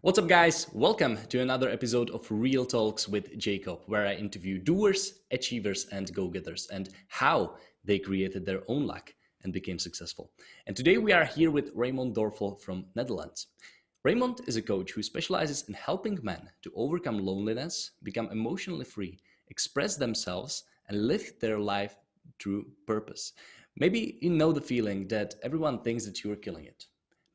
What's up, guys? Welcome to another episode of Real Talks with Jakub, where I interview doers, achievers, and go-getters, and how they created their own luck and became successful. And today we are here with Raymond Dörfel from Netherlands. Raymond is a coach who specializes in helping men to overcome loneliness, become emotionally free, express themselves, and live their life through purpose. Maybe you know the feeling that everyone thinks that you are killing it,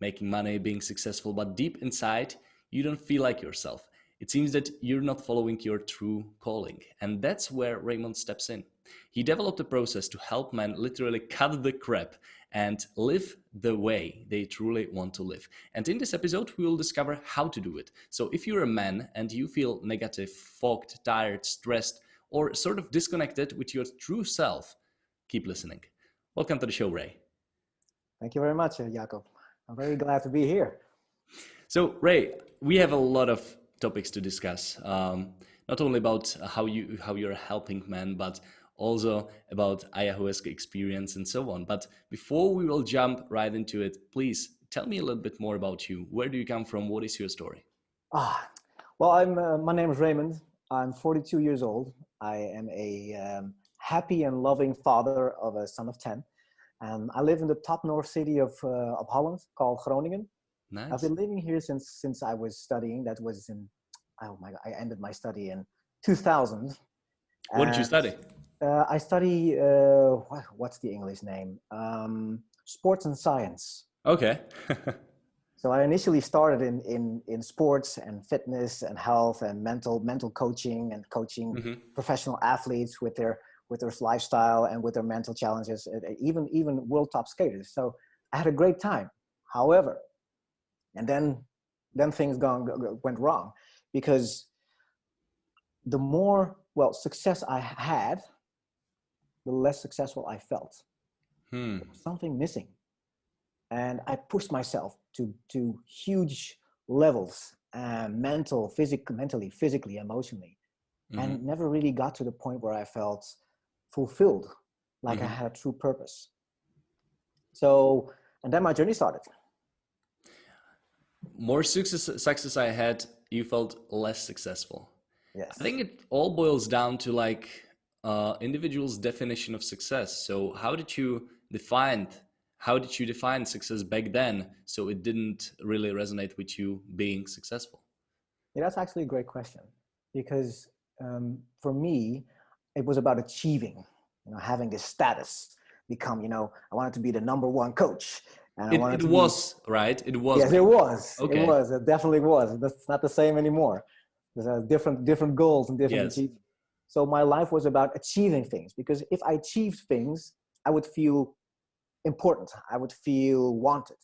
making money, being successful, but deep inside, you don't feel like yourself. It seems that you're not following your true calling. And that's where Raymond steps in. He developed a process to help men literally cut the crap and live the way they truly want to live. And in this episode, we will discover how to do it. So if you're a man and you feel negative, fogged, tired, stressed, or sort of disconnected with your true self, keep listening. Welcome to the show, Ray. Thank you very much, Jakub. I'm very glad to be here. So, Ray, we have a lot of topics to discuss, not only about how you're helping men, but also about ayahuasca experience and so on. But before we will jump right into it, please tell me a little bit more about you. Where do you come from? What is your story? Well, my name is Raymond. I'm 42 years old. I am a happy and loving father of a son of 10. I live in the top north city of Holland called Groningen. Nice. I've been living here since I was studying. That was I ended my study in 2000. What did you study? I study, what's the English name? Sports and science. Okay. So I initially started in sports and fitness and health and mental coaching and coaching professional athletes with their lifestyle and with their mental challenges, even world top skaters. So I had a great time. However, and then things went wrong, because the more success I had, the less successful I felt. There was something missing, and I pushed myself to huge levels, mentally, physically, emotionally, and never really got to the point where I felt fulfilled, like I had a true purpose. So, and then my journey started. More success I had, you felt less successful. Yes. I think it all boils down to individual's definition of success. So how did you define success back then, so it didn't really resonate with you being successful? Yeah, that's actually a great question, because for me, it was about achieving, having this status, become, I wanted to be the number one coach. And it was, right? It was. Yes, it was. Okay. It was. It definitely was. That's not the same anymore. There's different goals and different achievements. So my life was about achieving things, because if I achieved things, I would feel important. I would feel wanted,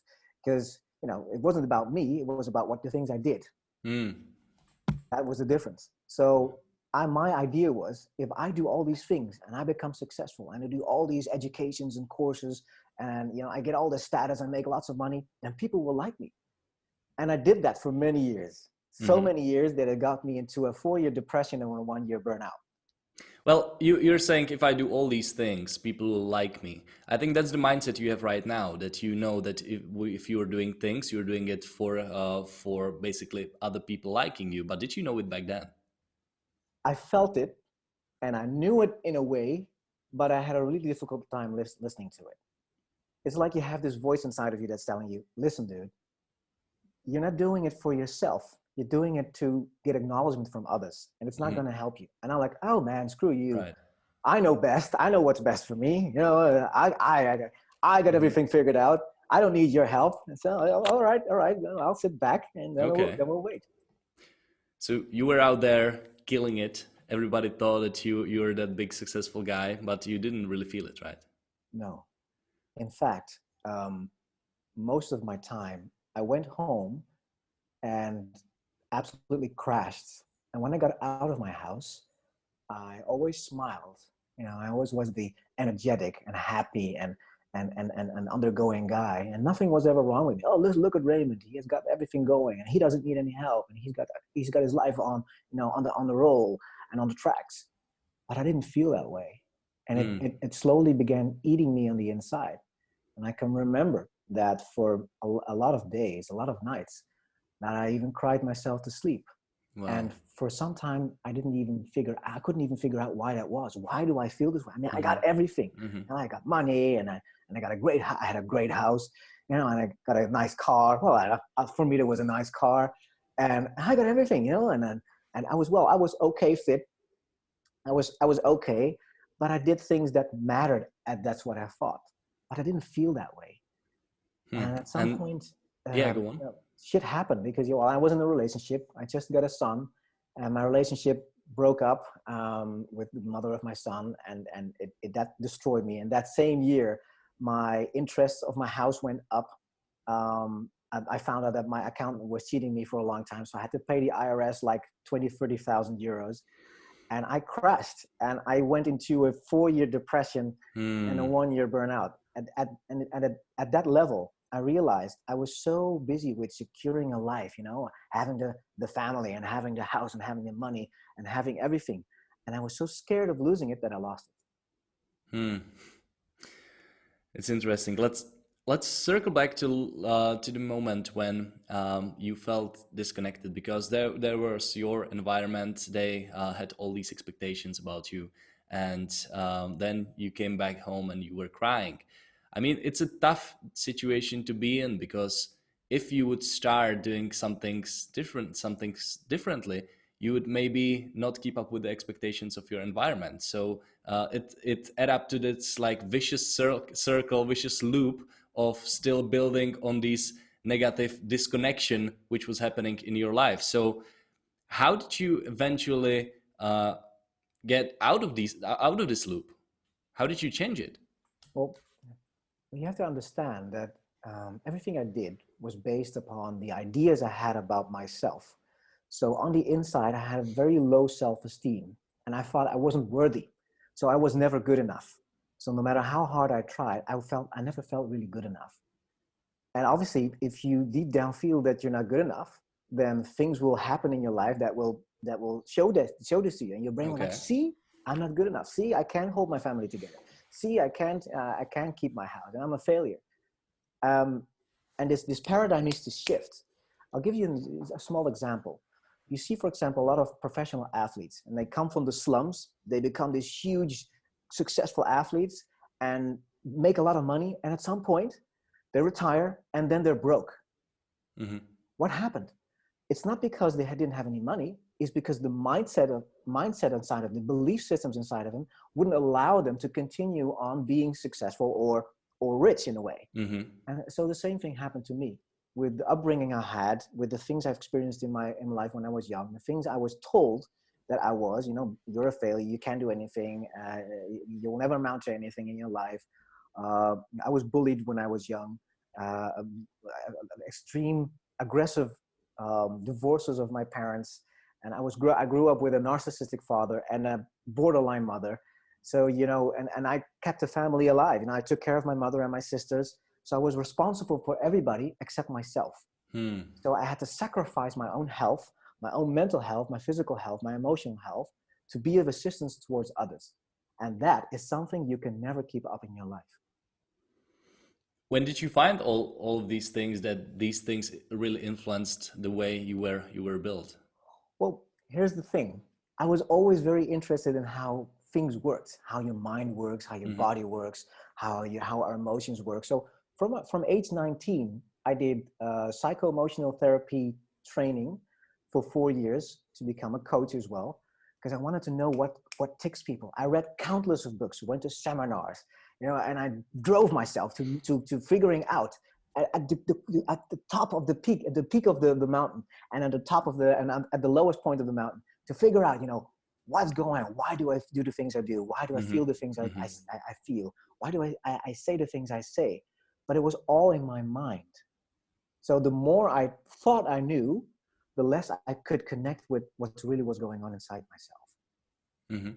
because, it wasn't about me. It was about what the things I did. That was the difference. So my idea was, if I do all these things and I become successful and I do all these educations and courses and, I get all the status and make lots of money, then people will like me. And I did that for many years. So many years that it got me into a 4-year depression and a 1-year burnout. Well, you're saying, if I do all these things, people will like me. I think that's the mindset you have right now, that you know that if you're doing things, you're doing it for basically other people liking you. But did you know it back then? I felt it, and I knew it in a way, but I had a really difficult time listening to it. It's like you have this voice inside of you that's telling you, listen, dude, you're not doing it for yourself. You're doing it to get acknowledgement from others, and it's not going to help you. And I'm like, oh man, screw you. Right. I know best. I know what's best for me. I got everything figured out. I don't need your help. And so, all right. I'll sit back and then we'll wait. So you were out there killing it. Everybody thought that you were that big successful guy, but you didn't really feel it, right? No. In fact, most of my time, I went home and absolutely crashed. And when I got out of my house, I always smiled. I always was the energetic and happy and undergoing guy, and nothing was ever wrong with me. Oh, look at Raymond. He has got everything going, and he doesn't need any help, and he's got his life on the roll and on the tracks. But I didn't feel that way, and it slowly began eating me on the inside. And I can remember that for a lot of days, a lot of nights, that I even cried myself to sleep. Wow. And for some time, I couldn't even figure out why that was. Why do I feel this way? I mean, I got everything. And I got money, and I got I had a great house, and I got a nice car. Well, for me, there was a nice car, and I got everything, and I was okay fit. I was okay, but I did things that mattered, and that's what I thought. But I didn't feel that way. And at some And point, yeah, go on. shit happened because I was in a relationship. I just got a son, and my relationship broke up with the mother of my son, and that destroyed me. And that same year, my interest of my house went up. I found out that my accountant was cheating me for a long time, so I had to pay the IRS like 30,000 euros, and I crashed, and I went into a 4-year depression and a 1-year burnout. At that level, I realized I was so busy with securing a life, having the family and having the house and having the money and having everything. And I was so scared of losing it that I lost it. It's interesting. Let's circle back to the moment when you felt disconnected, because there was your environment. They had all these expectations about you, and then you came back home and you were crying. I mean, it's a tough situation to be in, because if you would start doing some things differently, you would maybe not keep up with the expectations of your environment. So it add up to this like vicious circle, vicious loop of still building on these negative disconnection which was happening in your life. So how did you eventually get out of this loop? How did you change it? Well, you have to understand that everything I did was based upon the ideas I had about myself. So on the inside, I had a very low self-esteem, and I thought I wasn't worthy. So I was never good enough. So no matter how hard I tried, I never felt really good enough. And obviously, if you deep down feel that you're not good enough, then things will happen in your life that will show this to you, and your brain will like, Okay. see, I'm not good enough. See, I can't hold my family together. See, I can't keep my house, and I'm a failure. Um, and this paradigm needs to shift. I'll give you a small example. You see, for example, a lot of professional athletes, and they come from the slums. They become these huge, successful athletes and make a lot of money. And at some point, they retire, and then they're broke. What happened? It's not because they didn't have any money. It's because the mindset inside of the belief systems inside of them wouldn't allow them to continue on being successful or rich in a way. And so the same thing happened to me with the upbringing I had, with the things I've experienced in my life when I was young, the things I was told that I was, you're a failure, you can't do anything, you'll never amount to anything in your life. I was bullied when I was young, extreme aggressive divorces of my parents, and I grew up with a narcissistic father and a borderline mother. So and I kept the family alive. I took care of my mother and my sisters. So I was responsible for everybody except myself. So I had to sacrifice my own health, my own mental health, my physical health, my emotional health, to be of assistance towards others. And that is something you can never keep up in your life. When did you find all of these things, that these things really influenced the way you were built? Well, here's the thing. I was always very interested in how things worked, how your mind works, how your body works, how our emotions work. So from age 19, I did psycho-emotional therapy training for 4 years to become a coach as well, because I wanted to know what ticks people. I read countless of books, went to seminars, and I drove myself to figuring out at the top of the peak, at the peak of the mountain, and at the top of and at the lowest point of the mountain, to figure out, what's going on. Why do I do the things I do? Why do I feel the things I feel? Why do I say the things I say? But it was all in my mind. So the more I thought I knew, the less I could connect with what really was going on inside myself.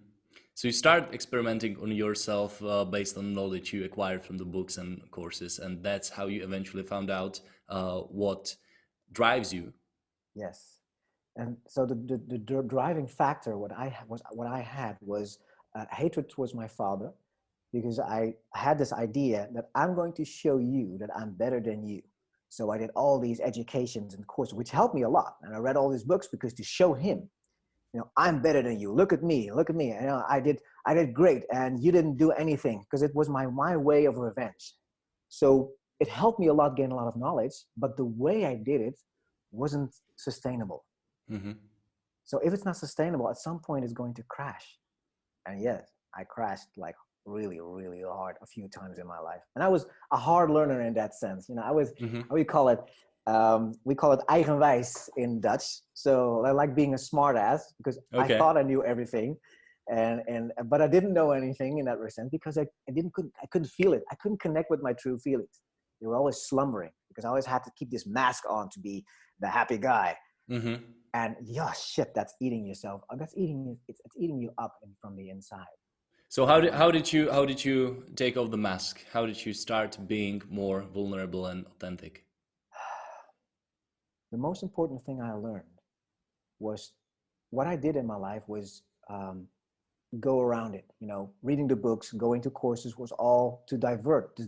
So you start experimenting on yourself based on knowledge you acquired from the books and courses, and that's how you eventually found out what drives you. Yes. And so the driving factor, what I had was hatred towards my father, because I had this idea that I'm going to show you that I'm better than you. So I did all these educations and courses, which helped me a lot. And I read all these books because to show him, I'm better than you. Look at me. I did great, and you didn't do anything, because it was my way of revenge. So it helped me a lot, gain a lot of knowledge, but the way I did it wasn't sustainable. Mm-hmm. So if it's not sustainable, at some point it's going to crash. And yes, I crashed like really, really hard a few times in my life. And I was a hard learner in that sense. I was, we call it eigenwijs in Dutch. So I like being a smart ass, because I thought I knew everything. But I didn't know anything in that sense, because I couldn't feel it. I couldn't connect with my true feelings. They were always slumbering, because I always had to keep this mask on to be the happy guy. Mm-hmm. And shit, that's eating yourself. That's eating it's eating you up from the inside. So how did you take off the mask? How did you start being more vulnerable and authentic? The most important thing I learned was, what I did in my life was go around it. Reading the books, going to courses was all to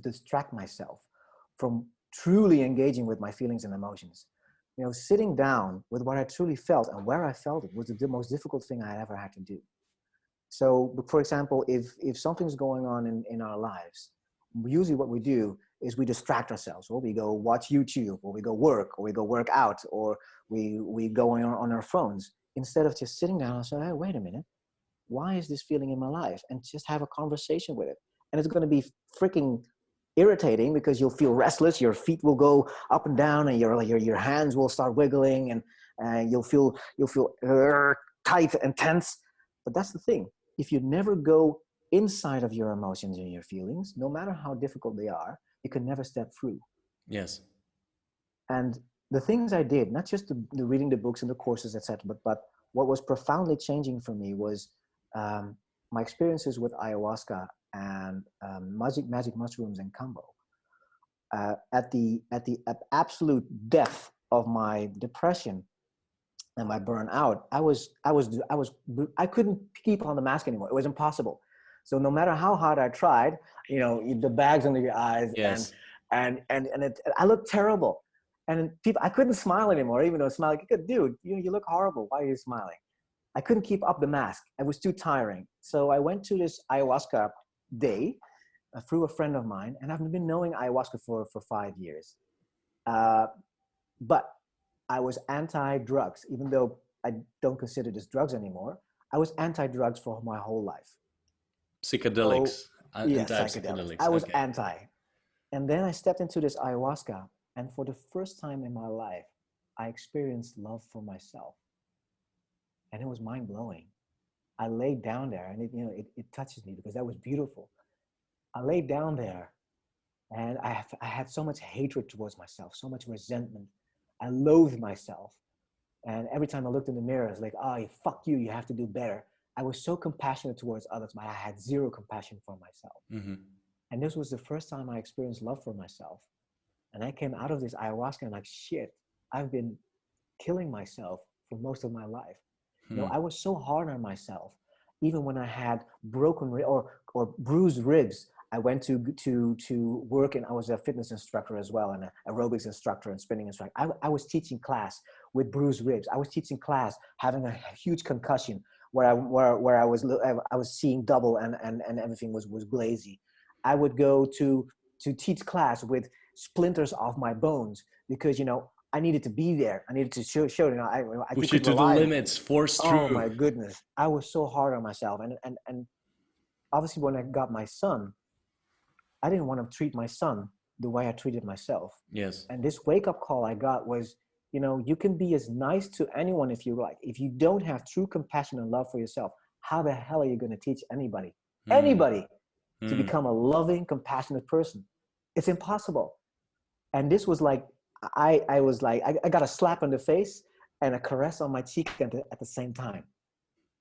distract myself from truly engaging with my feelings and emotions. Sitting down with what I truly felt and where I felt it was the most difficult thing I ever had to do. So, for example, if something's going on in our lives, usually what we do is we distract ourselves. Or we go watch YouTube, or we go work, or we go work out, or we go on our phones, instead of just sitting down and saying, hey, wait a minute, why is this feeling in my life? And just have a conversation with it. And it's going to be freaking irritating, because you'll feel restless, your feet will go up and down, and your hands will start wiggling, and you'll feel tight and tense. But that's the thing. If you never go inside of your emotions and your feelings, no matter how difficult they are, you can never step through. Yes. And the things I did, not just the reading the books and the courses, etc., but what was profoundly changing for me was my experiences with ayahuasca and magic mushrooms and kambo. At the absolute depth of my depression and my burnout, I couldn't keep on the mask anymore. It was impossible. So no matter how hard I tried, the bags under your eyes, yes, and I looked terrible. And I couldn't smile anymore, even though smiling, dude, you look horrible. Why are you smiling? I couldn't keep up the mask. It was too tiring. So I went to this ayahuasca day through a friend of mine, and I've been knowing ayahuasca for 5 years. But I was anti-drugs, even though I don't consider this drugs anymore. I was anti-drugs for my whole life. Psychedelics. Yes, psychedelics. I was anti. And then I stepped into this ayahuasca, and for the first time in my life, I experienced love for myself. And it was mind-blowing. I laid down there, and it touches me, because that was beautiful. I laid down there, and I had so much hatred towards myself, so much resentment. I loathed myself. And every time I looked in the mirror, I was like, oh, fuck you, you have to do better. I was so compassionate towards others, but I had zero compassion for myself. Mm-hmm. And this was the first time I experienced love for myself. And I came out of this ayahuasca and like, shit, I've been killing myself for most of my life. I was so hard on myself. Even when I had broken or bruised ribs, I went to work, and I was a fitness instructor as well, and an aerobics instructor and spinning instructor. I was teaching class with bruised ribs. I was teaching class having a huge concussion where I was seeing double, and everything was glazy. I would go to teach class with splinters off my bones, because I needed to be there. I needed to show I push you to the limits, force through. Oh my goodness. I was so hard on myself. And obviously when I got my son, I didn't want to treat my son the way I treated myself. Yes. And this wake-up call I got was, you can be as nice to anyone if you like. If you don't have true compassion and love for yourself, how the hell are you going to teach anybody to become a loving, compassionate person? It's impossible. And this was like, I was like, I got a slap on the face and a caress on my cheek at the same time.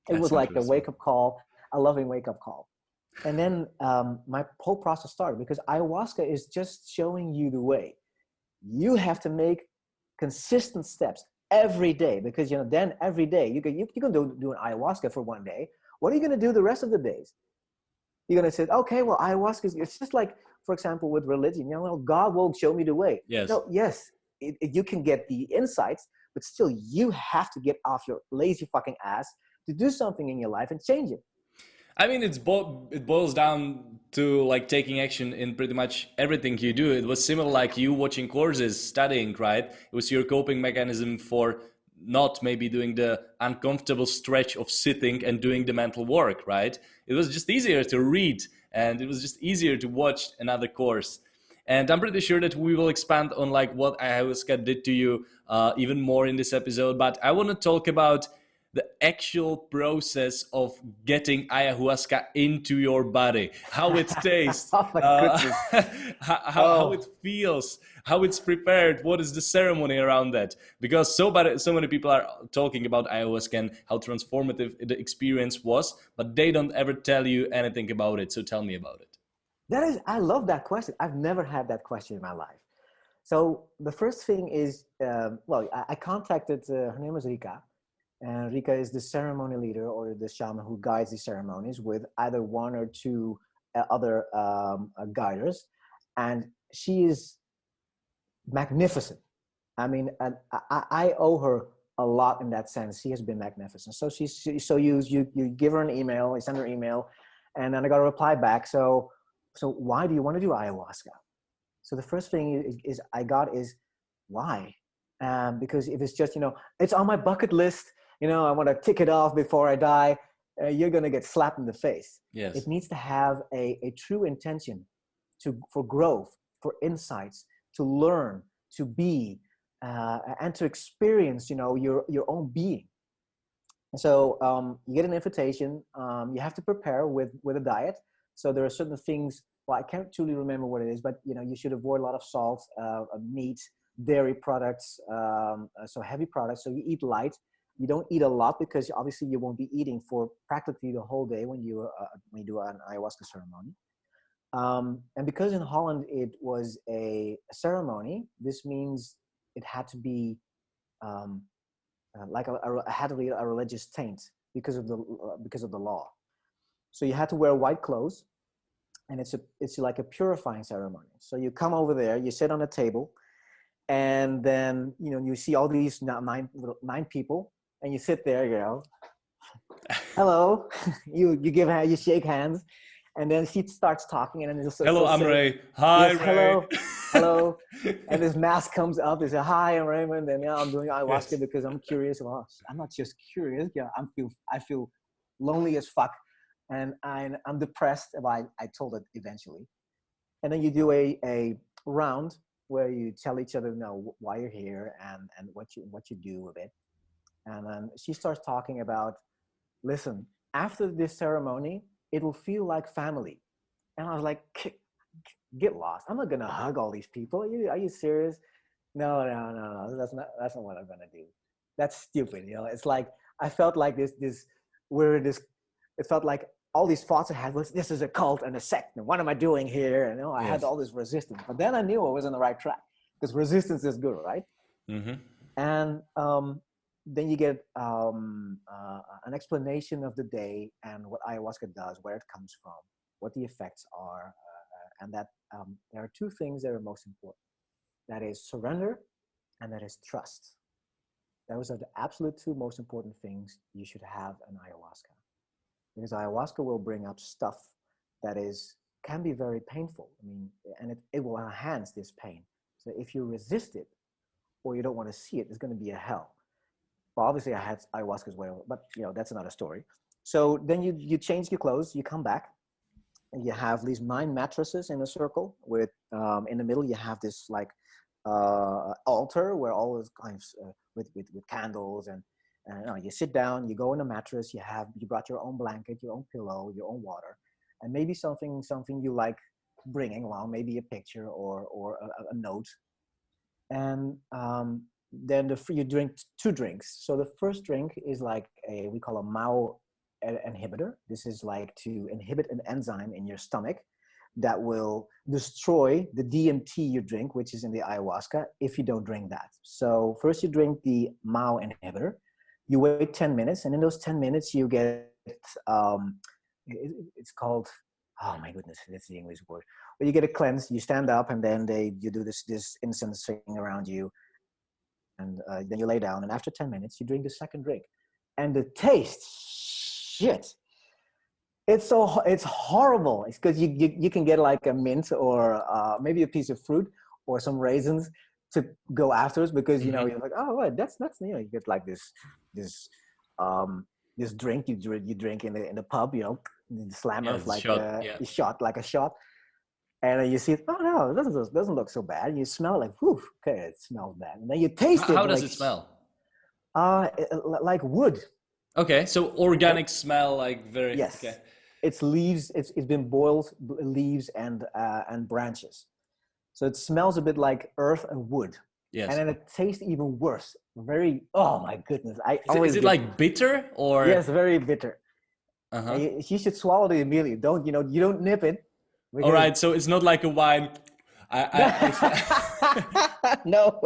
It was like a wake-up call, a loving wake-up call. And then my whole process started, because ayahuasca is just showing you the way. You have to make consistent steps every day, because then every day you can do an ayahuasca for one day. What are you going to do the rest of the days? You're going to say, okay, well, ayahuasca it's just like for example, with religion, well, God will show me the way. Yes. No, yes, you can get the insights, but still you have to get off your lazy fucking ass to do something in your life and change it. I mean, it boils down to like taking action in pretty much everything you do. It was similar like you watching courses, studying, right? It was your coping mechanism for not maybe doing the uncomfortable stretch of sitting and doing the mental work, right? It was just easier to read, and it was just easier to watch another course. And I'm pretty sure that we will expand on like what ayahuasca did to you even more in this episode. But I want to talk about the actual process of getting ayahuasca into your body, how it tastes, Oh my goodness. how it feels, how it's prepared, what is the ceremony around that? Because so many people are talking about ayahuasca and how transformative the experience was, but they don't ever tell you anything about it. So tell me about it. I love that question. I've never had that question in my life. So the first thing is, I contacted, her name was Rika. And Rika is the ceremony leader or the shaman who guides the ceremonies with either one or two other guiders. And she is magnificent. I mean, and I owe her a lot in that sense. She has been magnificent. So so you give her an email, you send her an email, and then I got a reply back. So why do you want to do ayahuasca? So the first thing I got is why? Because if it's just, it's on my bucket list, I want to tick it off before I die, you're going to get slapped in the face. Yes. It needs to have a true intention for growth, for insights, to learn, to be, and to experience, your own being. So you get an invitation. You have to prepare with a diet. So there are certain things. Well, I can't truly remember what it is, but you should avoid a lot of salt, meat, dairy products, so heavy products. So you eat light. You don't eat a lot because obviously you won't be eating for practically the whole day when you do an ayahuasca ceremony. And because in Holland it was a ceremony, this means it had to be like had to be a religious taint because of the law. So you had to wear white clothes. And it's like a purifying ceremony. So you come over there, you sit on a table, and then you see all these nine people, and you sit there, hello, you shake hands, and then she starts talking, and then hello, I'm Ray. Hi, yes, Ray. hello, and this mask comes up. They say, hi, I'm Raymond, and I'm doing ayahuasca because I'm curious. Well, I'm not just curious. I feel lonely as fuck. And I'm depressed. I told it eventually. And then you do a round where you tell each other why you're here and what you do with it. And then she starts talking about, listen, after this ceremony, it will feel like family. And I was like, get lost. I'm not gonna hug all these people. Are you serious? No. That's not what I'm gonna do. That's stupid. It's like I felt like this. It felt like all these thoughts I had was, this is a cult and a sect, and what am I doing here? And I had all this resistance, but then I knew I was on the right track because resistance is good, right? Mm-hmm. And then you get an explanation of the day and what ayahuasca does, where it comes from, what the effects are, and that there are two things that are most important. That is surrender, and that is trust. Those are the absolute two most important things you should have in ayahuasca. Because ayahuasca will bring up stuff that can be very painful. I mean, and it will enhance this pain. So if you resist it or you don't want to see it, it's going to be a hell. Well, obviously I had ayahuasca as well, but that's another story. So then you change your clothes, you come back, and you have these 9 mattresses in a circle with in the middle you have this like altar where all those kinds with candles and you sit down, you go in a mattress, you brought your own blanket, your own pillow, your own water, and maybe something you like bringing along, maybe a picture or a note. And then you drink 2 drinks. So the first drink is like we call a MAO inhibitor. This is like to inhibit an enzyme in your stomach that will destroy the DMT you drink, which is in the ayahuasca, if you don't drink that. So first you drink the MAO inhibitor. You wait 10 minutes, and in those 10 minutes you get, it's called Oh my goodness, that's the English word. Well, you get a cleanse, you stand up, and then you do this incense thing around you, and then you lay down, and after 10 minutes you drink the second drink, and the taste, shit, it's horrible. It's because you can get like a mint or maybe a piece of fruit or some raisins to go afterwards, because you know you're like, oh right, that's you know, you get like this um this drink you drink in the pub, you know, the slammer Yeah, of it's like shot. Yeah. a shot, and you see, oh no, it doesn't look so bad. You smell like, whew, okay, it smells bad, and then you taste it How does like it smell? like wood. Okay, so organic smell, like very okay. Yes, it's leaves. It's been boiled leaves and branches, so it smells a bit like earth and wood, and Yes. then it tastes even worse. Very, oh my goodness! I Is always it get, like bitter or? yes, very bitter. And Uh-huh. you should swallow it immediately. Don't, you know, you don't nip it, All because right, so it's not like a wine. no.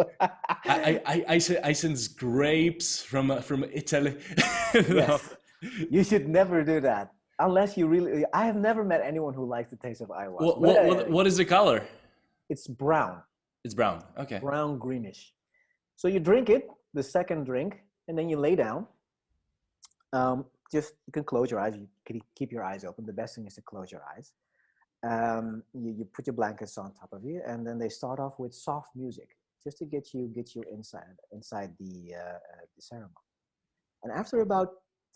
I sense grapes from Italy. No. Yes, you should never do that unless you really. I have never met anyone who likes the taste of ayahuasca, but What is the color? it's brown, It's brown. Okay. brown greenish. So you drink it, the second drink, and then you lay down. Just, you can close your eyes. You can keep your eyes open. The best thing is to close your eyes. You put your blankets on top of you, and then they start off with soft music, just to get you inside the ceremony. And after about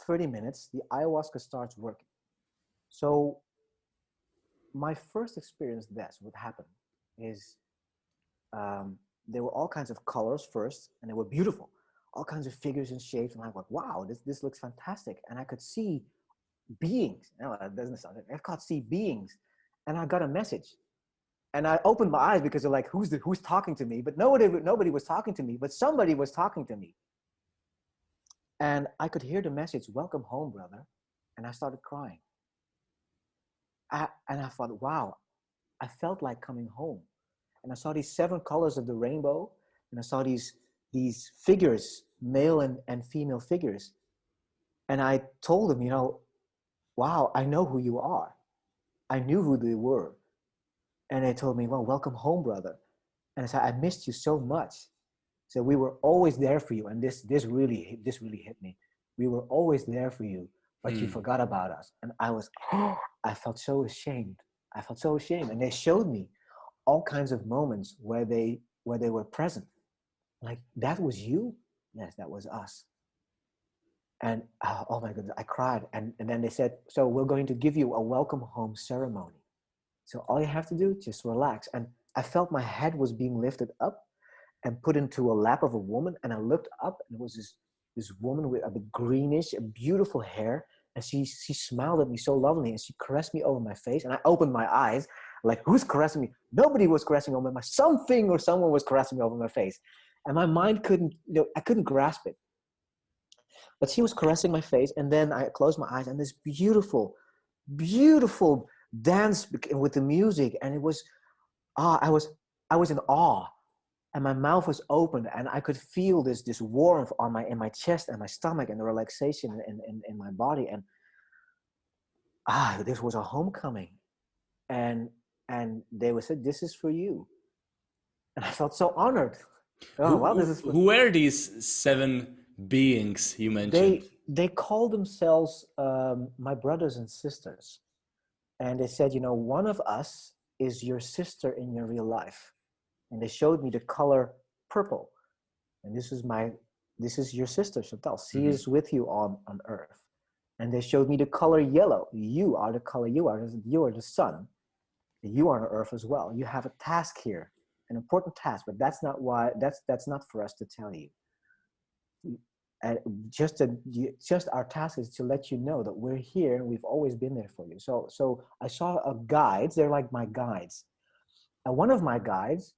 30 minutes, the ayahuasca starts working. So my first experience, that's what happened, is there were all kinds of colors first, and they were beautiful, all kinds of figures and shapes, and I was like, wow, this looks fantastic. And I could see beings. No, that doesn't sound like, I could see beings, and I got a message. And I opened my eyes, because they're like, who's talking to me? But nobody was talking to me, but somebody was talking to me. And I could hear the message, welcome home, brother. And I started crying. And I thought, wow, I felt like coming home. And I saw these 7 colors of the rainbow, and I saw these figures, male and female figures. And I told them, you know, wow, I know who you are. I knew who they were. And they told me, well, welcome home, brother. And I said, I missed you so much. So we were always there for you. And this really hit me. We were always there for you, but you forgot about us. And I felt so ashamed. I felt so ashamed. And they showed me all kinds of moments where they were present. Like, that was you? Yes, that was us. And oh my goodness, I cried. And then they said, so we're going to give you a welcome home ceremony. So all you have to do, just relax. And I felt my head was being lifted up and put into a lap of a woman. And I looked up, and it was this woman with a bit greenish, beautiful hair. And she smiled at me so lovely, and she caressed me over my face. And I opened my eyes, like, who's caressing me? Nobody was caressing over my, something or someone was caressing me over my face. And my mind couldn't, you know, I couldn't grasp it. But she was caressing my face, and then I closed my eyes, and this beautiful, beautiful dance with the music, and it was, I was in awe, and my mouth was open, and I could feel this warmth in my chest and my stomach, and the relaxation in my body, and this was a homecoming, and they said, this is for you, and I felt so honored. Oh wow, this is. Who were these 7 beings you mentioned? They call themselves my brothers and sisters. And they said, you know, one of us is your sister in your real life. And they showed me the color purple. And this is your sister, Chantal. She is with you on earth. And they showed me the color yellow. You are the color, you are the sun. You are on earth as well. You have a task here, an important task, but that's not for us to tell you. And just our task is to let you know that we're here and we've always been there for you. So I saw guides. They're like my guides. And one of my guides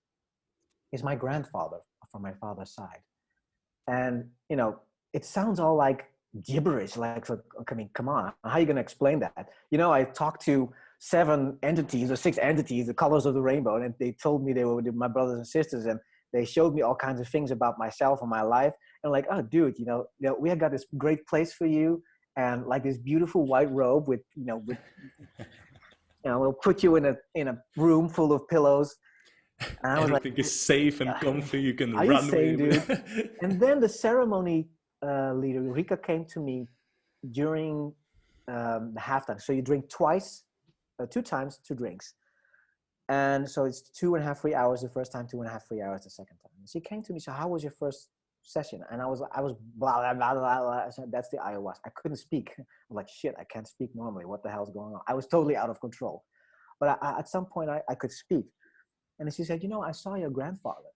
is my grandfather from my father's side. And, you know, it sounds all like gibberish. Like, so, I mean, come on, how are you going to explain that? You know, I talked to 7 entities or 6 entities, the colors of the rainbow, and they told me they were my brothers and sisters, and they showed me all kinds of things about myself and my life. And like, oh, dude, you know, we have got this great place for you, and like this beautiful white robe with, you know, with we'll put you in a room full of pillows. And I was like, everything is safe and comfy. You can are you run sane, with dude? And then the ceremony leader, Rika, came to me during the halftime. So you drink twice, 2 times, 2 drinks. And so it's 2.5, 3 hours the first time, 2.5, 3 hours the second time. And she came to me, so how was your first session? And I was blah, blah, blah, blah, blah. So that's the ayahuasca. I couldn't speak. I'm like, shit, I can't speak normally. What the hell's going on? I was totally out of control. But at some point I could speak. And she said, I saw your grandfather.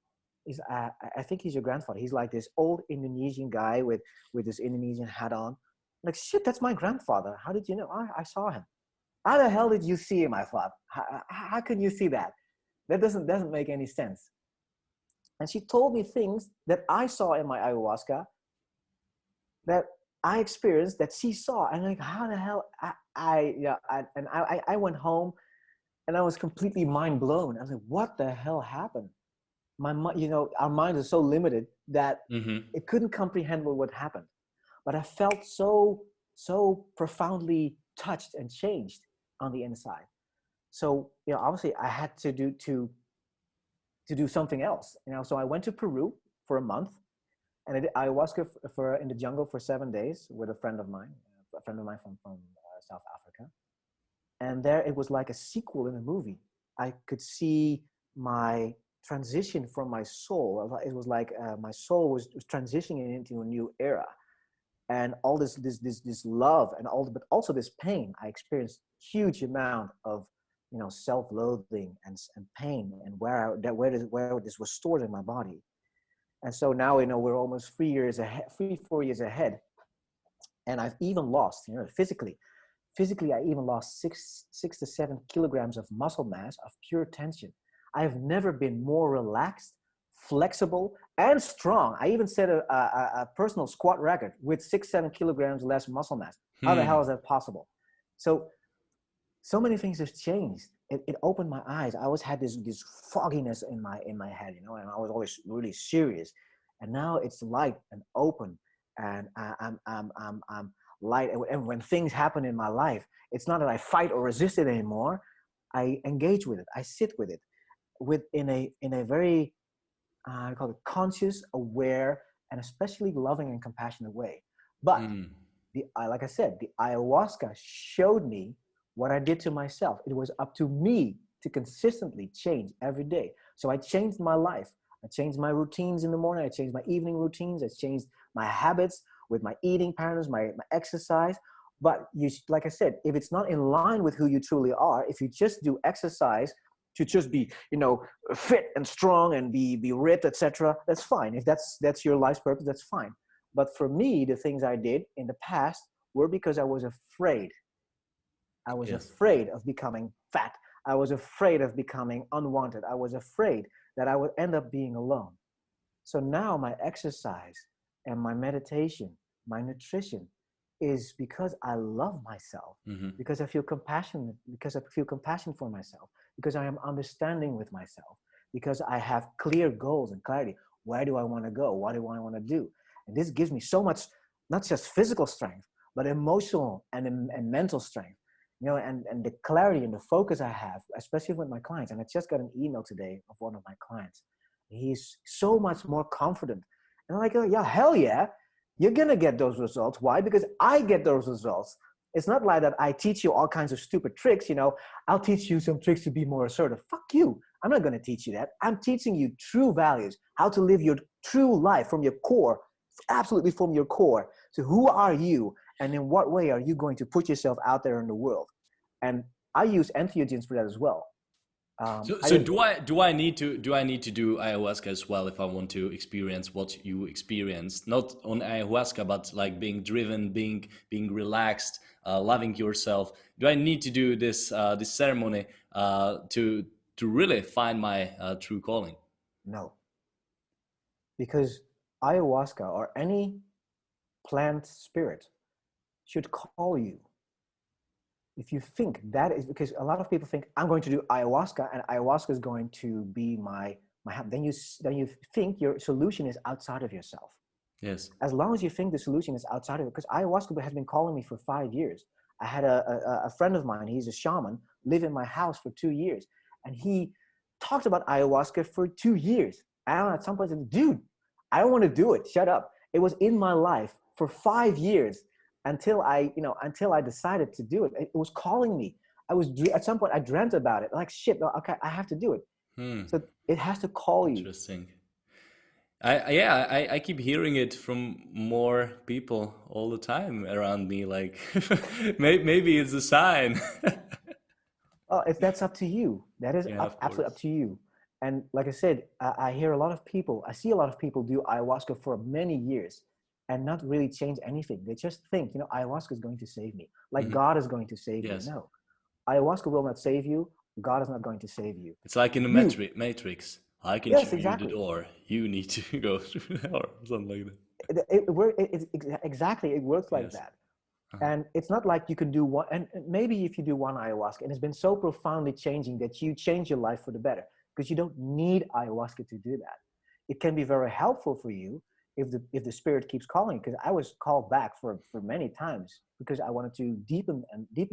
I think he's your grandfather. He's like this old Indonesian guy with this Indonesian hat on. I'm like, shit, that's my grandfather. How did you know? I saw him. How the hell did you see him? I thought, how can you see that? That doesn't make any sense. And she told me things that I saw in my ayahuasca that I experienced that she saw. And like, how the hell? I went home and I was completely mind blown. I was like, what the hell happened? Our mind is so limited that it couldn't comprehend what happened. But I felt so profoundly touched and changed on the inside. So, obviously I had to do something else. So I went to Peru for a month, and I did ayahuasca in the jungle for 7 days with a friend of mine from South Africa. And there it was like a sequel in a movie. I could see my transition from my soul. It was like my soul was transitioning into a new era, and all this love and but also this pain. I experienced huge amount of self-loathing and pain, and where this was stored in my body. And so now we're almost 4 years ahead, and I've even lost physically I even lost 6 to 7 kilograms of muscle mass of pure tension. I have never been more relaxed, flexible, and strong. I even set a personal squat record with 6-7 kilograms less muscle mass. How the hell is that possible? So many things have changed. It opened my eyes. I always had this fogginess in my head, and I was always really serious. And now it's light and open, and I'm light. And when things happen in my life, it's not that I fight or resist it anymore. I engage with it. I sit with it, in a very I call it conscious, aware, and especially loving and compassionate way. But like I said, the ayahuasca showed me what I did to myself. It was up to me to consistently change every day. So I changed my life. I changed my routines in the morning. I changed my evening routines. I changed my habits with my eating patterns, my exercise. But like I said, if it's not in line with who you truly are, if you just do exercise to just be, fit and strong and be ripped, etc., that's fine. If that's your life's purpose, that's fine. But for me, the things I did in the past were because I was afraid. I was afraid of becoming fat. I was afraid of becoming unwanted. I was afraid that I would end up being alone. So now my exercise and my meditation, my nutrition, is because I love myself, because I feel compassion for myself, because I am understanding with myself, because I have clear goals and clarity. Where do I want to go? What do I want to do? And this gives me so much, not just physical strength, but emotional and mental strength, and the clarity and the focus I have, especially with my clients. And I just got an email today of one of my clients. He's so much more confident. And I'm like, oh, yeah, hell yeah. You're going to get those results. Why? Because I get those results. It's not like that I teach you all kinds of stupid tricks. I'll teach you some tricks to be more assertive. Fuck you. I'm not going to teach you that. I'm teaching you true values, how to live your true life from your core, absolutely from your core. So who are you? And in what way are you going to put yourself out there in the world? And I use entheogens for that as well. So do I need to do ayahuasca as well if I want to experience what you experienced? Not on ayahuasca, but like being driven, being relaxed, loving yourself. Do I need to do this ceremony to really find my true calling? No, because ayahuasca or any plant spirit should call you. If you think that is, because a lot of people think I'm going to do ayahuasca and ayahuasca is going to be my then you think your solution is outside of yourself. Yes. As long as you think the solution is outside of it, because ayahuasca has been calling me for 5 years. I had a friend of mine, he's a shaman, live in my house for 2 years. And he talked about ayahuasca for 2 years. And at some point I said, dude, I don't want to do it. Shut up. It was in my life for 5 years until I decided to do it. It was calling me. At some point I dreamt about it. Like, shit, no, okay, I have to do it. So it has to call you. Interesting. I keep hearing it from more people all the time around me. Like, maybe it's a sign. Oh, if that's up to you, that is Yeah, absolutely up to you. And like I said, I hear a lot of people, I see a lot of people do ayahuasca for many years and not really change anything. They just think, ayahuasca is going to save me. Like God is going to save me. Yes. No, ayahuasca will not save you. God is not going to save you. It's like in the You. Matrix. I can Yes, show you the exactly. door. You need to go through the door, something like that. Exactly. It works like Yes. that. And it's not like you can do one, and maybe if you do one ayahuasca, and it's been so profoundly changing that you change your life for the better, because you don't need ayahuasca to do that. It can be very helpful for you if the spirit keeps calling, because I was called back for many times because I wanted to deepen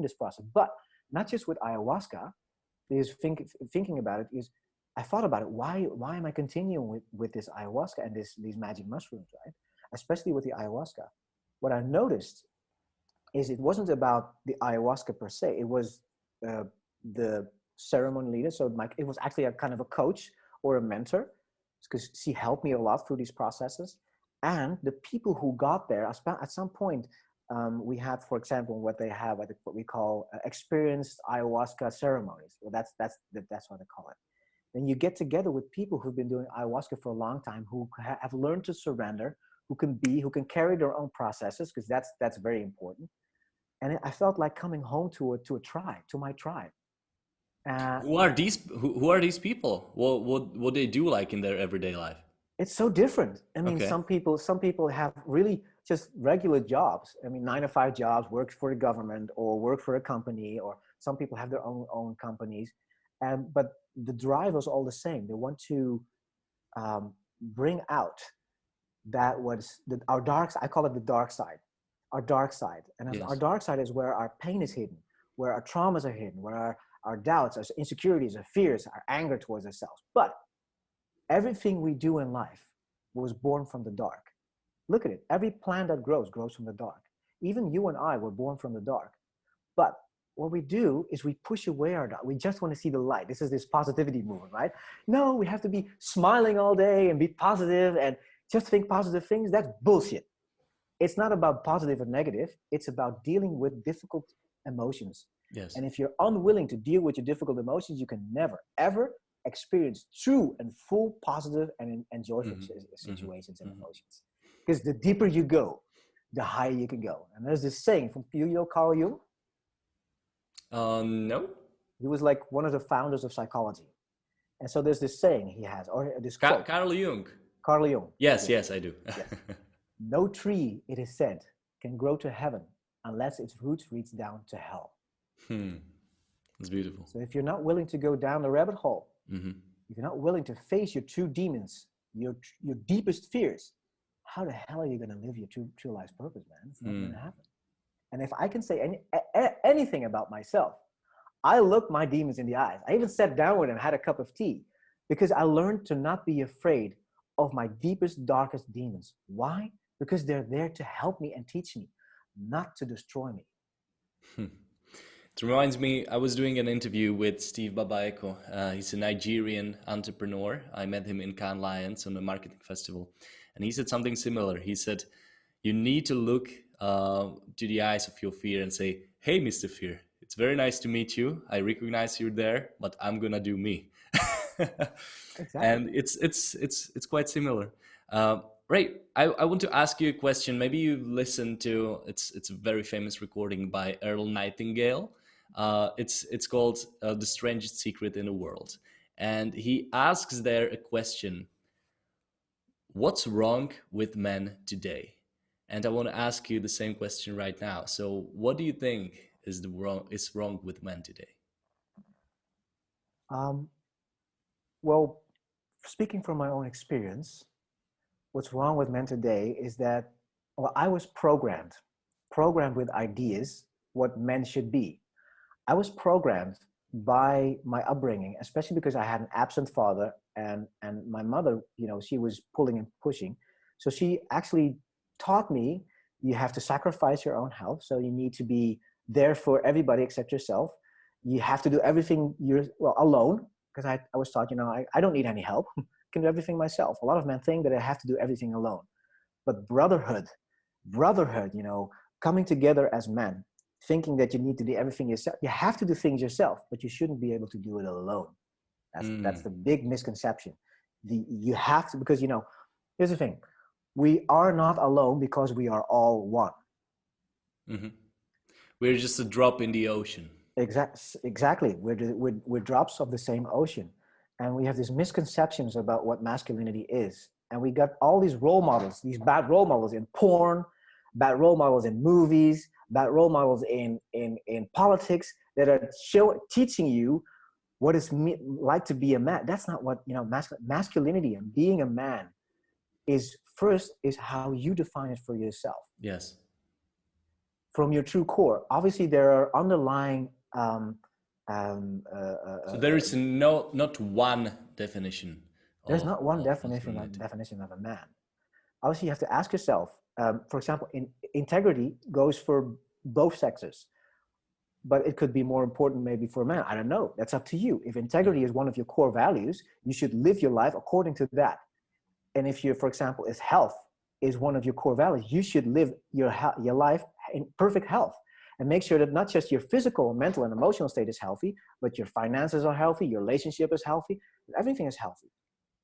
this process. But not just with ayahuasca, is thinking about it is, I thought about it. Why am I continuing with this ayahuasca and these magic mushrooms, right? Especially with the ayahuasca. What I noticed is it wasn't about the ayahuasca per se. It was the ceremony leader. So it was actually a kind of a coach or a mentor, because she helped me a lot through these processes. And the people who got there, at some point, we had, for example, what we call experienced ayahuasca ceremonies. Well, that's what they call it. Then you get together with people who've been doing ayahuasca for a long time, who have learned to surrender, who can carry their own processes, because that's very important. And I felt like coming home to my tribe. Who are these people? What they do like in their everyday life? It's so different. I mean, Okay. some people have really just regular jobs. I mean, 9-to-5 jobs, work for the government or work for a company, or some people have their own companies. But the drive was all the same. They want to bring out our dark side. I call it the dark side. Our dark side. And Yes. our dark side is where our pain is hidden, where our traumas are hidden, where our doubts, our insecurities, our fears, our anger towards ourselves. But everything we do in life was born from the dark. Look at it. Every plant that grows from the dark. Even you and I were born from the dark. But what we do is we push away our dark. We just want to see the light. This is this positivity movement, right? No, we have to be smiling all day and be positive and just think positive things. That's bullshit. It's not about positive or negative. It's about dealing with difficult emotions. Yes. And if you're unwilling to deal with your difficult emotions, you can never, ever experience true and full positive and joyful situations and emotions. Because the deeper you go, the higher you can go. And there's this saying from Carl Jung. No. He was like one of the founders of psychology. And so there's this saying he has, or this quote. Carl Jung. Carl Jung. Yes, I do. Yes. No tree, it is said, can grow to heaven unless its roots reach down to hell. That's beautiful. So if you're not willing to go down the rabbit hole, if you're not willing to face your true demons, your deepest fears, how the hell are you going to live your true life's purpose, man? It's not going to happen. And if I can say anything about myself, I looked my demons in the eyes. I even sat down with them, had a cup of tea, because I learned to not be afraid of my deepest, darkest demons. Why? Because they're there to help me and teach me, not to destroy me. It reminds me, I was doing an interview with Steve Babaeko. He's a Nigerian entrepreneur. I met him in Cannes Lions on a marketing festival. And he said something similar. He said, you need to look to the eyes of your fear and say, hey, Mr. Fear, it's very nice to meet you. I recognize you're there, but I'm going to do me. Exactly. And it's quite similar. Ray, I want to ask you a question. Maybe you've listened to, it's a very famous recording by Earl Nightingale. It's called The Strangest Secret in the World. And he asks there a question: what's wrong with men today? And I want to ask you the same question right now. So what do you think is wrong with men today? Well, speaking from my own experience, what's wrong with men today is that, I was programmed with ideas what men should be. I was programmed by my upbringing, especially because I had an absent father, and my mother, she was pulling and pushing. So she actually taught me, you have to sacrifice your own health. So you need to be there for everybody except yourself. You have to do everything alone, because I was taught, I don't need any help. I can do everything myself. A lot of men think that I have to do everything alone. But brotherhood, coming together as men, thinking that you need to do everything yourself. You have to do things yourself, but you shouldn't be able to do it alone. That's the big misconception. You have to, because here's the thing: we are not alone because we are all one. Mm-hmm. We're just a drop in the ocean. Exactly. We're drops of the same ocean, and we have these misconceptions about what masculinity is. And we got all these role models, these bad role models in porn, bad role models in movies, bad role models in politics, that are teaching you what it's like to be a man. That's not what, masculinity and being a man is how you define it for yourself. Yes. From your true core. Obviously, there are underlying. So there is not one definition. There's not one definition of a man. Obviously, you have to ask yourself. For example, integrity goes for both sexes, but it could be more important maybe for a man. I don't know. That's up to you. If integrity is one of your core values, you should live your life according to that. And if for example, if health is one of your core values, you should live your life in perfect health, and make sure that not just your physical, mental, and emotional state is healthy, but your finances are healthy, your relationship is healthy, everything is healthy.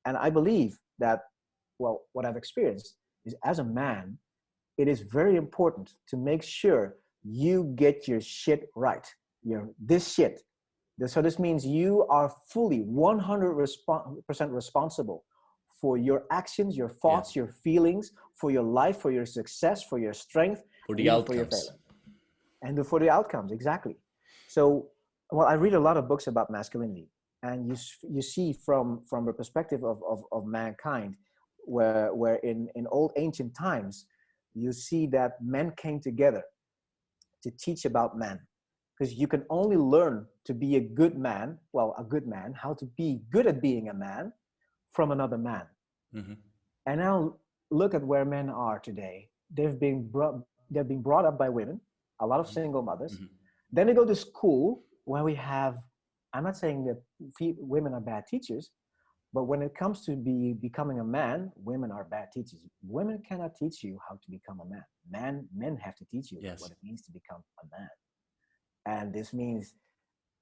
And I believe that, what I've experienced is, as a man, it is very important to make sure you get your shit right. This shit. So this means you are fully 100% responsible for your actions, your thoughts, your feelings, for your life, for your success, for your strength, for the outcomes. For your failure. And for the outcomes, exactly. So, I read a lot of books about masculinity, and you see from the perspective of mankind, where in old ancient times, you see that men came together to teach about men, because you can only learn to be a good man, how to be good at being a man, from another man. Mm-hmm. And now look at where men are today. They've been brought up by women, a lot of single mothers. Mm-hmm. Then they go to school where we have, I'm not saying that women are bad teachers, but when it comes to becoming a man, women are bad teachers. Women cannot teach you how to become a man. Men have to teach you what it means to become a man. And this means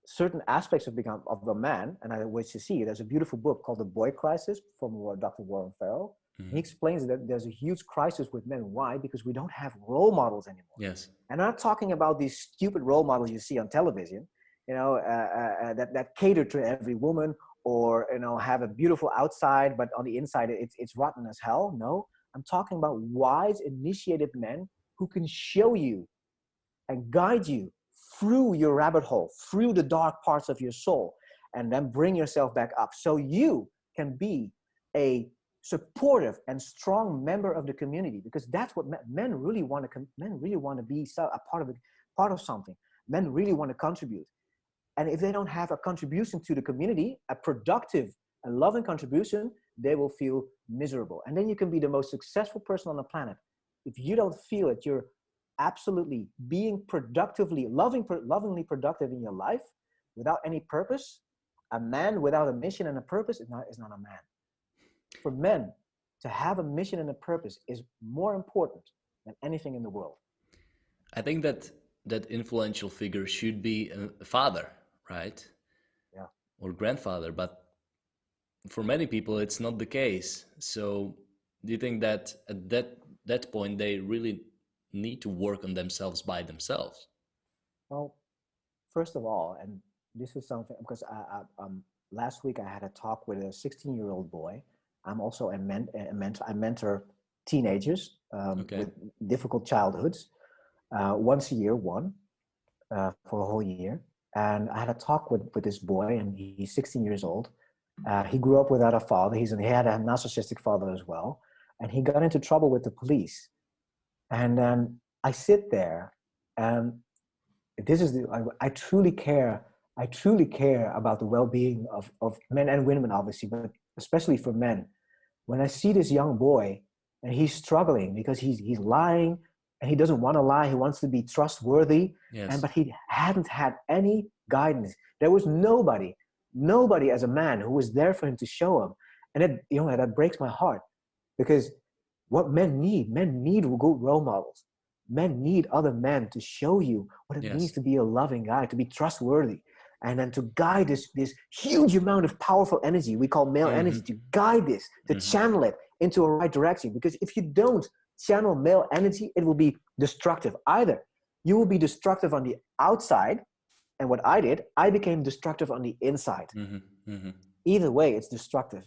certain aspects of the man, and I wish to see, there's a beautiful book called The Boy Crisis from Dr. Warren Farrell. Mm-hmm. He explains that there's a huge crisis with men. Why? Because we don't have role models anymore. Yes. And I'm not talking about these stupid role models you see on television, that cater to every woman, or have a beautiful outside, but on the inside it's rotten as hell. No, I'm talking about wise, initiated men who can show you and guide you through your rabbit hole, through the dark parts of your soul, and then bring yourself back up, so you can be a supportive and strong member of the community. Because that's what men really want to. Men really want to be a part of something. Men really want to contribute. And if they don't have a contribution to the community, a productive and loving contribution, they will feel miserable. And then you can be the most successful person on the planet. If you don't feel that you're absolutely being lovingly productive in your life without any purpose, a man without a mission and a purpose is not a man. For men to have a mission and a purpose is more important than anything in the world. I think that influential figure should be a father, right? Yeah. Or grandfather, but for many people it's not the case. So do you think that at that point they really need to work on themselves by themselves? Well, first of all, and this is something, because last week I had a talk with a 16-year-old boy. I'm also a mentor. I mentor teenagers with difficult childhoods, once a year, for a whole year. And I had a talk with this boy, and he's 16 years old. He grew up without a father. He had a narcissistic father as well. And he got into trouble with the police. And then I sit there, and I truly care I truly care about the well-being of men and women, obviously, but especially for men. When I see this young boy and he's struggling because he's lying and he doesn't want to lie, he wants to be trustworthy, Yes. but he hadn't had any guidance. There was nobody as a man who was there for him to show him, and that breaks my heart, because what men need good role models. Men need other men to show you what it means Yes. to be a loving guy, to be trustworthy, and then to guide this huge amount of powerful energy we call male energy, to guide this, to channel it into a right direction. Because if you don't channel male energy, it will be destructive. Either you will be destructive on the outside, and what I did, I became destructive on the inside. Either way, it's destructive.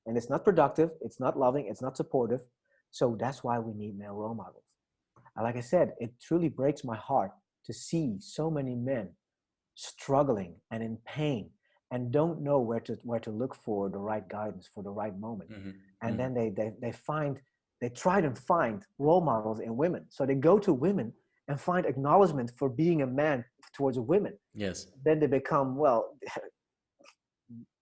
And it's not productive, it's not loving, it's not supportive. So that's why we need male role models. And like I said, it truly breaks my heart to see so many men struggling and in pain and don't know where to look for the right guidance for the right moment. And then they try to find role models in women. So they go to women and find acknowledgement for being a man towards women. Yes. Then they become, well,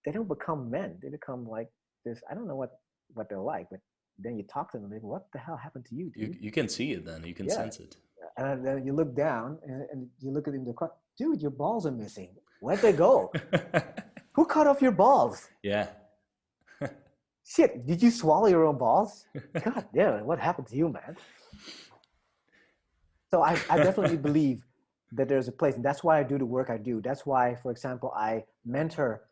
they don't become men. They become like this. I don't know what they're like, but then you talk to them and they go, what the hell happened to you, dude? You can see it then. You can sense it. And then you look down and you look at him, dude, your balls are missing. Where'd they go? Who cut off your balls? Yeah. Shit, did you swallow your own balls? God damn, what happened to you, man? So I definitely believe that there's a place, and that's why I do the work I do. That's why, for example, I mentor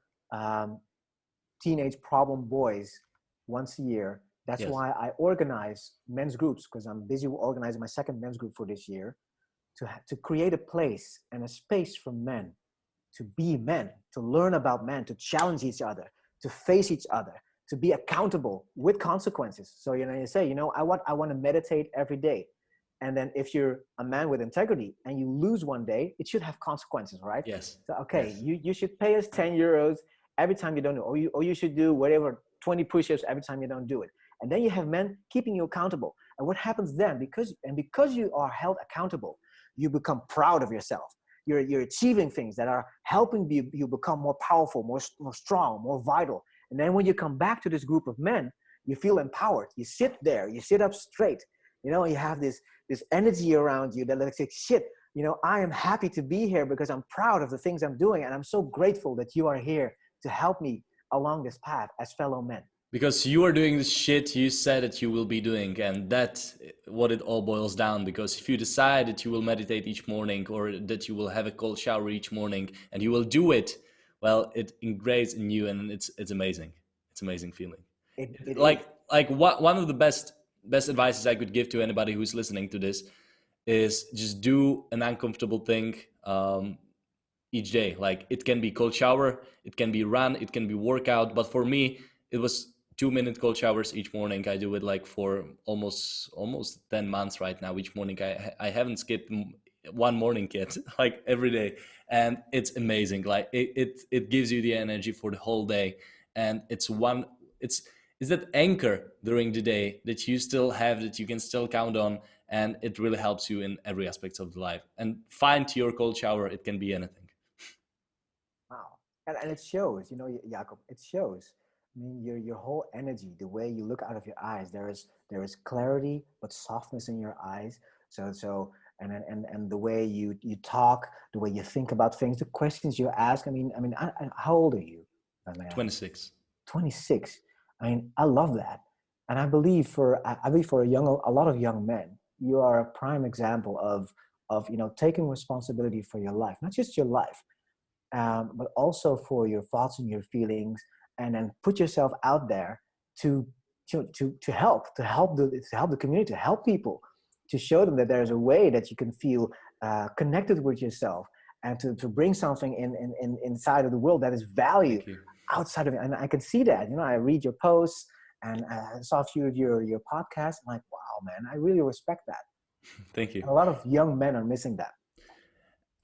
teenage problem boys once a year. That's why I organize men's groups, because I'm busy organizing my second men's group for this year, to create a place and a space for men to be men, to learn about men, to challenge each other, to face each other, to be accountable with consequences. So, you say, I want to meditate every day. And then if you're a man with integrity and you lose one day, it should have consequences, right? Yes. So, okay, yes. you should pay us 10 euros every time you don't do it, or you should do whatever, 20 push-ups every time you don't do it. And then you have men keeping you accountable. And what happens then, because you are held accountable, you become proud of yourself. You're achieving things that are helping you become more powerful, more strong, more vital. And then when you come back to this group of men, you feel empowered. You sit there, you sit up straight. You have this energy around you that looks like, shit, I am happy to be here because I'm proud of the things I'm doing. And I'm so grateful that you are here to help me along this path as fellow men. Because you are doing the shit you said that you will be doing, and that's what it all boils down. Because if you decide that you will meditate each morning, or that you will have a cold shower each morning, and you will do it, well, it engraves in you, and it's amazing. It's amazing feeling. One of the best advices I could give to anybody who's listening to this is just do an uncomfortable thing each day. Like, it can be cold shower, it can be run, it can be workout, but for me, it was 2-minute cold showers each morning. I do it like for almost 10 months right now. Each morning, I haven't skipped one morning yet, like every day, and it's amazing. Like it gives you the energy for the whole day, and it's that anchor during the day that you still have, that you can still count on, and it really helps you in every aspect of the life. And find your cold shower. It can be anything. Wow, and it shows. Jakub, it shows. I mean, your whole energy, the way you look out of your eyes, there is clarity but softness in your eyes. So and the way you talk, the way you think about things, the questions you ask. I mean, how old are you? 26. 26. I mean, I love that, and I believe for a lot of young men, you are a prime example of taking responsibility for your life, not just your life, but also for your thoughts and your feelings, and then put yourself out there to help the community, to help people, to show them that there's a way that you can feel connected with yourself, and to bring something inside of the world that is value outside of it. And I can see that. I read your posts, and I saw a few of your podcasts. I'm like, wow, man, I really respect that. Thank you. And a lot of young men are missing that.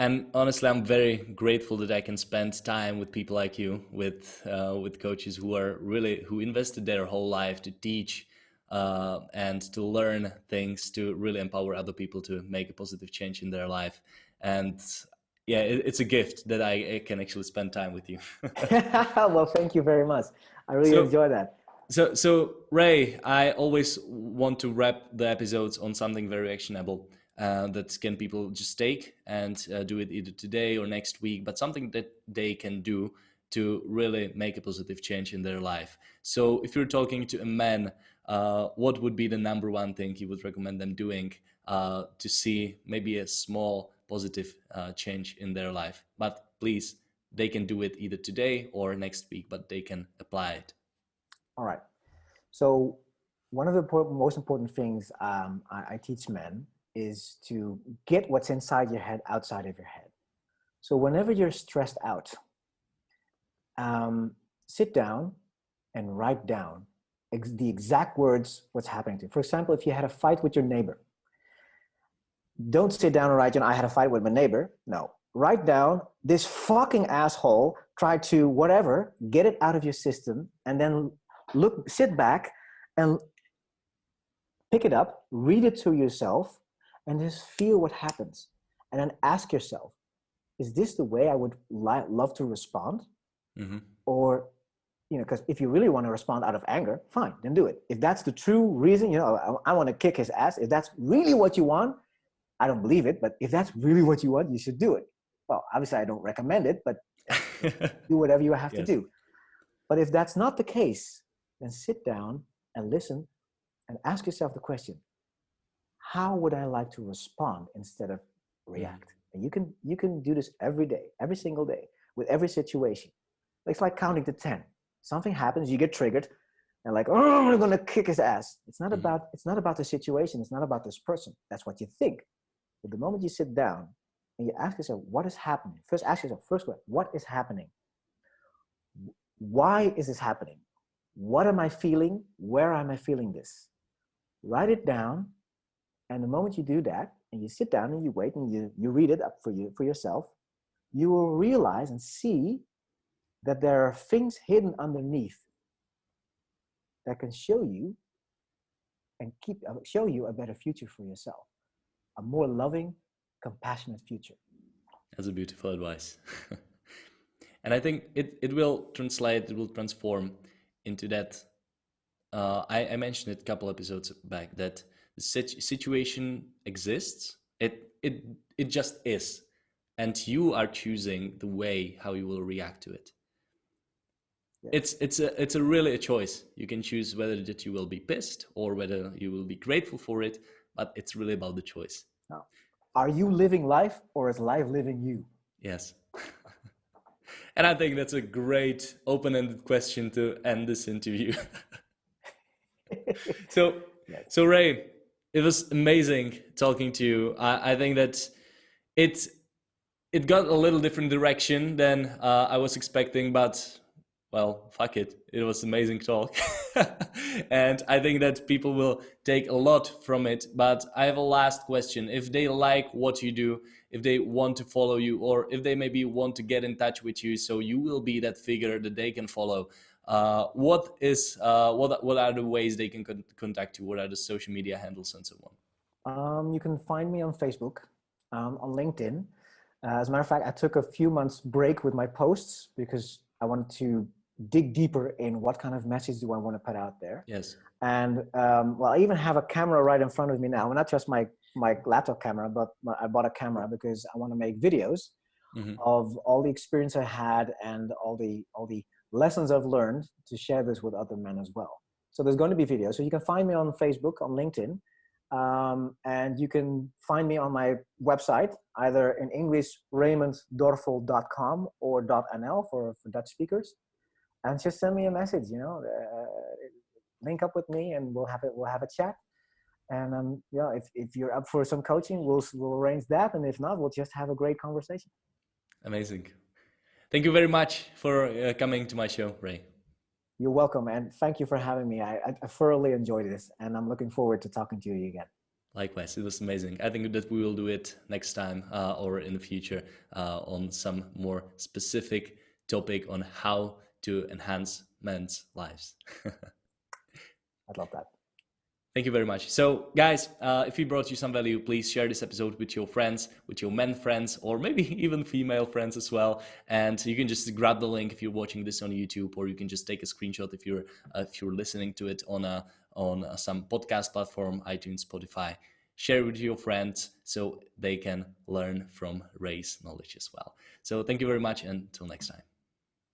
And honestly, I'm very grateful that I can spend time with people like you, with coaches who invested their whole life to teach and to learn things, to really empower other people to make a positive change in their life. And yeah, it's a gift that I can actually spend time with you. Well, thank you very much. I really So enjoy that. So Ray, I always want to wrap the episodes on something very actionable that can people just take and do it either today or next week, but something that they can do to really make a positive change in their life. So if you're talking to a man, what would be the number one thing you would recommend them doing to see maybe a small positive change in their life? But please, they can do it either today or next week, but they can apply it. All right. So one of the most important things I teach men is to get what's inside your head outside of your head. So whenever you're stressed out, sit down and write down the exact words what's happening to you. For example, if you had a fight with your neighbor, don't sit down and write, I had a fight with my neighbor. No, write down, this fucking asshole tried to whatever, get it out of your system, and then sit back and pick it up, read it to yourself, and just feel what happens. And then ask yourself, is this the way I would love to respond? Mm-hmm. Or, because if you really want to respond out of anger, fine, then do it. If that's the true reason, I want to kick his ass, if that's really what you want, I don't believe it, but if that's really what you want, you should do it. Well, obviously I don't recommend it, but do whatever you have to do. But if that's not the case, then sit down and listen and ask yourself the question, how would I like to respond instead of react? And you can do this every day, every single day, with every situation. It's like counting to 10. Something happens, you get triggered, and like, oh, I'm gonna kick his ass. It's not about the situation, it's not about this person. That's what you think. But the moment you sit down and you ask yourself, what is happening? First ask yourself, what is happening? Why is this happening? What am I feeling? Where am I feeling this? Write it down. And the moment you do that, and you sit down and you wait and you read it up for yourself, you will realize and see that there are things hidden underneath that can show you and show you a better future for yourself, a more loving, compassionate future. That's a beautiful advice. And I think it will translate, it will transform into that. I mentioned it a couple episodes back that the situation exists. It just is, and you are choosing the way how you will react to it. Yes. It's really a choice. You can choose whether that you will be pissed or whether you will be grateful for it, but it's really about the choice. Now, are you living life or is life living you? Yes. And I think that's a great open-ended question to end this interview. So Ray, it was amazing talking to you. I think that it got a little different direction than I was expecting, but well, fuck it. It was amazing talk. And I think that people will take a lot from it. But I have a last question. If they like what you do, if they want to follow you, or if they maybe want to get in touch with you, so you will be that figure that they can follow, what are the ways they can contact you? What are the social media handles and so on? You can find me on Facebook, on LinkedIn. As a matter of fact, I took a few months break with my posts because I wanted to dig deeper in what kind of message do I want to put out there. Yes. And well, I even have a camera right in front of me now. Not just my laptop camera, but I bought a camera because I want to make videos of all the experience I had and all the lessons I've learned to share this with other men as well. So there's going to be videos. So you can find me on Facebook, on LinkedIn, and you can find me on my website, either in English, raymonddorfel.com or .nl for Dutch speakers. And just send me a message, link up with me and we'll have a chat. And if you're up for some coaching, we'll arrange that. And if not, we'll just have a great conversation. Amazing. Thank you very much for coming to my show, Ray. You're welcome. And thank you for having me. I thoroughly enjoyed this and I'm looking forward to talking to you again. Likewise, it was amazing. I think that we will do it next time or in the future on some more specific topic on how to enhance men's lives. I'd love that. Thank you very much. So, guys, if we brought you some value, please share this episode with your friends, with your men friends, or maybe even female friends as well. And you can just grab the link if you're watching this on YouTube, or you can just take a screenshot if you're listening to it on some podcast platform, iTunes, Spotify. Share it with your friends so they can learn from Ray's knowledge as well. So, thank you very much, and until next time.